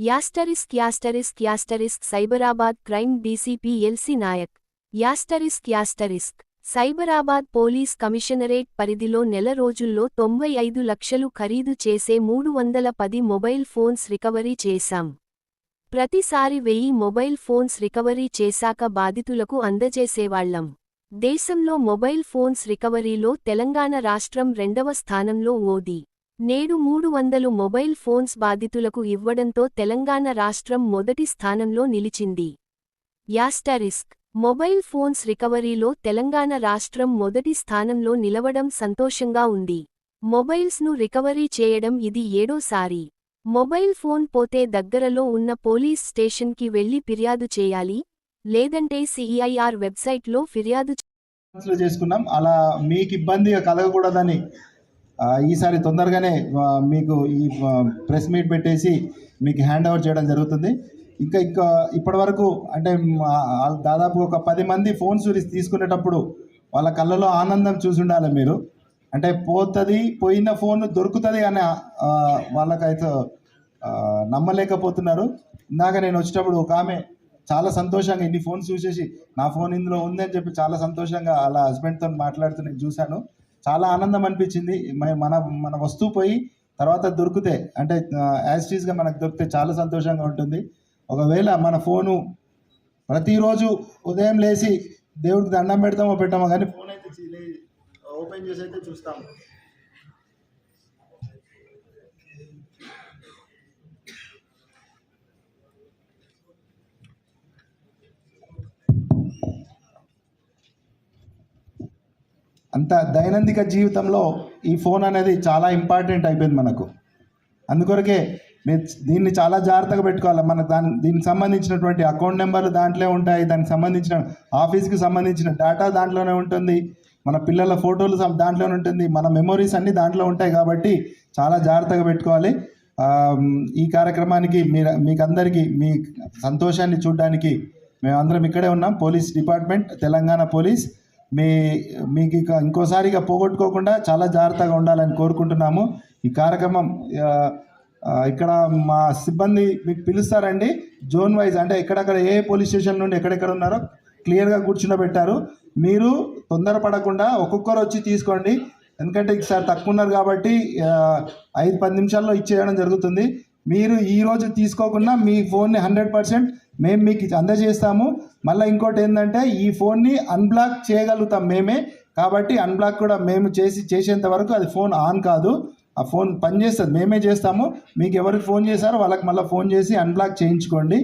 Asterisk Cyberabad crime DCP L C Nayak. Asterisk Cyberabad police commissionerate పరిధిలో నెల రోజుల్లో 95 లక్షలు ఖరీదు చేసే 310 మొబైల్ ఫోన్స్ రికవరీ చేశాం. ప్రతిసారి 1000 మొబైల్ ఫోన్స్ రికవరీ చేశాక బాధితులకు అందజేసేవాళ్లం. దేశంలో మొబైల్ ఫోన్స్ రికవరీలో తెలంగాణ రాష్ట్రం 2వ స్థానంలో ఉంది. నేడు 300 మొబైల్ ఫోన్స్ బాధితులకు ఇవ్వడంతో తెలంగాణ రాష్ట్రం మొదటి స్థానంలో నిలిచింది. యాస్టరిస్క్ మొబైల్ ఫోన్స్ రికవరీలో తెలంగాణ రాష్ట్రం మొదటి స్థానంలో నిలవడం సంతోషంగా ఉంది. మొబైల్స్ను రికవరీ చేయడం ఇది 7వ. మొబైల్ ఫోన్ పోతే దగ్గరలో ఉన్న పోలీస్ స్టేషన్కి వెళ్లి ఫిర్యాదు చేయాలి, లేదంటే సిఐఆర్ వెబ్సైట్లో ఫిర్యాదు చేసుకున్నాం. అలా మీకు ఇబ్బంది కలగకూడదని ఈసారి తొందరగానే మీకు ఈ ప్రెస్ మీట్ పెట్టేసి మీకు హ్యాండ్ ఓవర్ చేయడం జరుగుతుంది. ఇంకా ఇప్పటి వరకు అంటే దాదాపు ఒక 10 మంది ఫోన్స్ తీసుకునేటప్పుడు వాళ్ళ కళ్ళలో ఆనందం చూసి ఉండాలి మీరు. అంటే పోయిన ఫోన్ దొరుకుతుంది అని వాళ్ళకైతే నమ్మలేకపోతున్నారు. ఇందాక నేను వచ్చేటప్పుడు ఒక ఆమె చాలా సంతోషంగా ఇన్ని ఫోన్స్ చూసేసి నా ఫోన్ ఇందులో ఉందని చెప్పి చాలా సంతోషంగా అలా హస్బెండ్తో మాట్లాడుతూ నేను చూశాను. చాలా ఆనందం అనిపించింది. మన వస్తువు పోయి తర్వాత దొరికితే అంటే యాజ్ ఇట్ ఈస్గా మనకు దొరికితే చాలా సంతోషంగా ఉంటుంది. ఒకవేళ మన ఫోను ప్రతిరోజు ఉదయం లేచి దేవుడికి దండం పెడతామో పెట్టామో కానీ ఫోన్ అయితే ఓపెన్ చేసి అయితే చూస్తాము. అంత దైనందిక జీవితంలో ఈ ఫోన్ అనేది చాలా ఇంపార్టెంట్ అయిపోయింది మనకు. అందుకొరకే మీరు దీన్ని చాలా జాగ్రత్తగా పెట్టుకోవాలి. మనకు దీనికి సంబంధించినటువంటి అకౌంట్ నెంబర్లు దాంట్లో ఉంటాయి, దానికి సంబంధించిన ఆఫీస్కి సంబంధించిన డేటా దాంట్లోనే ఉంటుంది, మన పిల్లల ఫోటోలు దాంట్లోనే ఉంటుంది, మన మెమొరీస్ అన్నీ దాంట్లో ఉంటాయి. కాబట్టి చాలా జాగ్రత్తగా పెట్టుకోవాలి. ఈ కార్యక్రమానికి మీకందరికీ మీ సంతోషాన్ని చూడడానికి మేమందరం ఇక్కడే ఉన్నాం. పోలీస్ డిపార్ట్మెంట్, తెలంగాణ పోలీస్ మీకు ఇంకోసారిగా పోగొట్టుకోకుండా చాలా జాగ్రత్తగా ఉండాలని కోరుకుంటున్నాము. ఈ కార్యక్రమం ఇక్కడ మా సిబ్బంది మీకు పిలుస్తారండి. జోన్ వైజ్ అంటే ఎక్కడెక్కడ ఏ పోలీస్ స్టేషన్ నుండి ఎక్కడెక్కడ ఉన్నారో క్లియర్గా కూర్చుండబెట్టారు. మీరు తొందరపడకుండా ఒక్కొక్కరు వచ్చి తీసుకోండి. ఎందుకంటే ఈసారి తక్కువ ఉన్నారు కాబట్టి 5-10 నిమిషాల్లో ఇచ్చేయడం జరుగుతుంది. మీరు ఈరోజు తీసుకోకుండా మీ ఫోన్ని 100% మేము మీకు అందజేస్తాము. మళ్ళీ ఇంకోటి ఏంటంటే ఈ ఫోన్ని అన్బ్లాక్ చేయగలుగుతాం మేమే. కాబట్టి అన్బ్లాక్ కూడా మేము చేసేంత వరకు అది ఫోన్ ఆన్ కాదు, ఆ ఫోన్ పనిచేస్తుంది, మేమే చేస్తాము. మీకు ఎవరికి ఫోన్ చేశారో వాళ్ళకి మళ్ళీ ఫోన్ చేసి అన్బ్లాక్ చేయించుకోండి.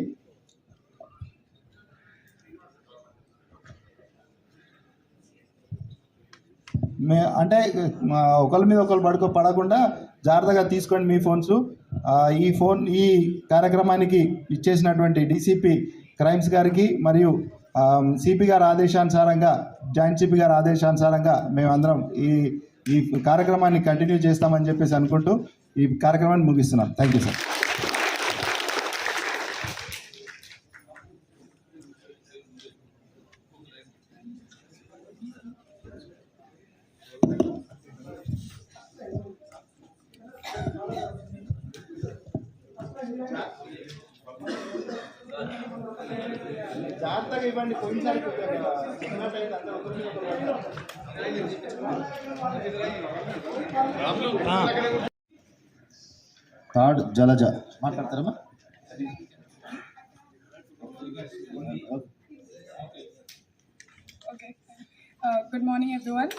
అంటే ఒకరి మీద ఒకరు పడకుండా జాగ్రత్తగా తీసుకోండి మీ ఫోన్స్. ఈ కార్యక్రమానికి ఇచ్చేసినటువంటి డీసీపీ క్రైమ్స్ గారికి మరియు సిపి గారి ఆదేశానుసారంగా, జాయింట్ సిపి గారి ఆదేశానుసారంగా మేమందరం ఈ కార్యక్రమాన్ని కంటిన్యూ చేస్తామని చెప్పేసి అనుకుంటూ ఈ కార్యక్రమాన్ని ముగిస్తున్నాం. Thank you sir. జాగ్రత్తగా ఇవ్వండి. పోయినసారి థర్డ్ జలజ మాట్లాడతారమ్మా. Good morning everyone.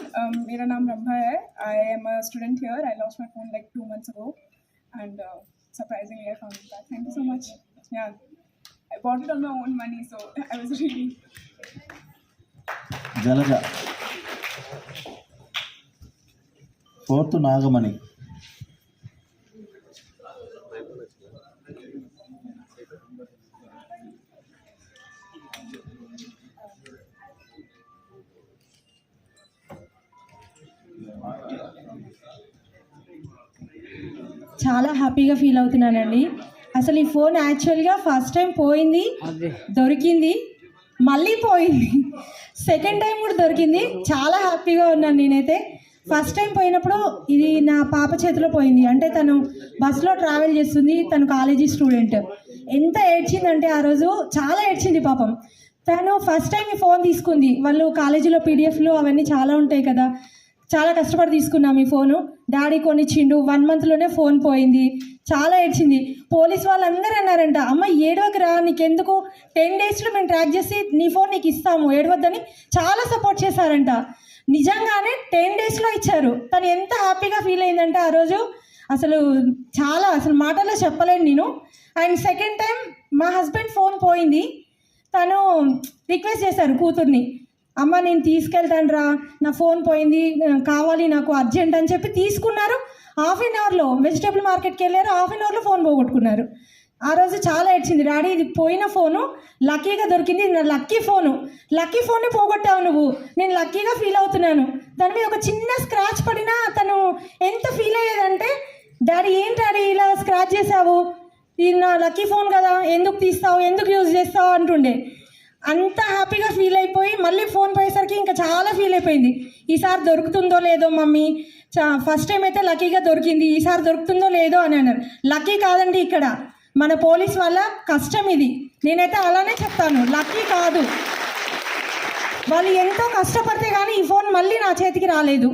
मेरा नाम रंभा है. I am a student here. I lost my phone like 2 months ago and surprisingly I found it back. Thank you so much. Yeah, I bought it on my own money, so I was really... Jalaja. Fourth Nagamani. చాలా హ్యాపీగా feel అవుతున్నానండి. అసలు ఈ phone యాక్చువల్గా first time పోయింది, దొరికింది, మళ్ళీ పోయింది, second time కూడా దొరికింది. చాలా హ్యాపీగా ఉన్నాను నేనైతే. ఫస్ట్ టైం పోయినప్పుడు ఇది నా పాప చేతిలో పోయింది. అంటే తను బస్సులో ట్రావెల్ చేస్తుంది, తను కాలేజీ స్టూడెంట్. ఎంత ఏడ్చిందంటే ఆ రోజు చాలా ఏడ్చింది పాపం. తను ఫస్ట్ టైం ఈ ఫోన్ తీసుకుంది. వాళ్ళు కాలేజీలో పీడిఎఫ్లు అవన్నీ చాలా ఉంటాయి కదా, చాలా కష్టపడి తీసుకున్నాం ఈ ఫోను. డాడీ కొనిచ్చిండు, 1 monthలోనే ఫోన్ పోయింది. చాలా ఏడ్చింది. పోలీస్ వాళ్ళందరూ అన్నారంట, అమ్మ ఏడవకురా, నీకెందుకు 10 daysలో మేము ట్రాక్ చేసి నీ ఫోన్ నీకు ఇస్తాము, ఏడవద్దని చాలా సపోర్ట్ చేశారంట. నిజంగానే 10 daysలో ఇచ్చారు. తను ఎంత హ్యాపీగా ఫీల్ అయిందంటే ఆ రోజు అసలు మాటల్లో చెప్పలేను నేను. అండ్ సెకండ్ టైం మా హస్బెండ్ ఫోన్ పోయింది. తను రిక్వెస్ట్ చేశారు కూతుర్ని, అమ్మ నేను తీసుకెళ్తాను రా, నా ఫోన్ పోయింది, కావాలి నాకు అర్జెంట్ అని చెప్పి తీసుకున్నారు. 1/2 hourలో వెజిటేబుల్ మార్కెట్కి వెళ్ళారు, 1/2 hourలో ఫోన్ పోగొట్టుకున్నారు. ఆ రోజు చాలా ఏడ్చింది, డాడీ ఇది పోయిన ఫోను లక్కీగా దొరికింది, నా లక్కీ ఫోన్ని పోగొట్టావు నువ్వు, నేను లక్కీగా ఫీల్ అవుతున్నాను. దాని మీద ఒక చిన్న స్క్రాచ్ పడినా తను ఎంత ఫీల్ అయ్యేదంటే, డాడీ ఏంటి డాడీ ఇలా స్క్రాచ్ చేసావు, ఇది నా లక్కీ ఫోన్ కదా, ఎందుకు తీస్తావు, ఎందుకు యూజ్ చేస్తావు అంటుండే. అంత హ్యాపీగా ఫీల్ అయిపోయి మళ్ళీ ఫోన్ పోయేసరికి ఇంకా చాలా ఫీల్ అయిపోయింది. ఈసారి దొరుకుతుందో లేదో మమ్మీ, ఫస్ట్ టైం అయితే లక్కీగా దొరికింది, ఈసారి దొరుకుతుందో లేదో అని అన్నారు. లక్కీ కాదండి, ఇక్కడ మన పోలీస్ వాళ్ళ కష్టం ఇది. నేనైతే అలానే చెప్తాను, లక్కీ కాదు. వాళ్ళు ఎంతో కష్టపడితే కానీ ఈ ఫోన్ మళ్ళీ నా చేతికి రాలేదు.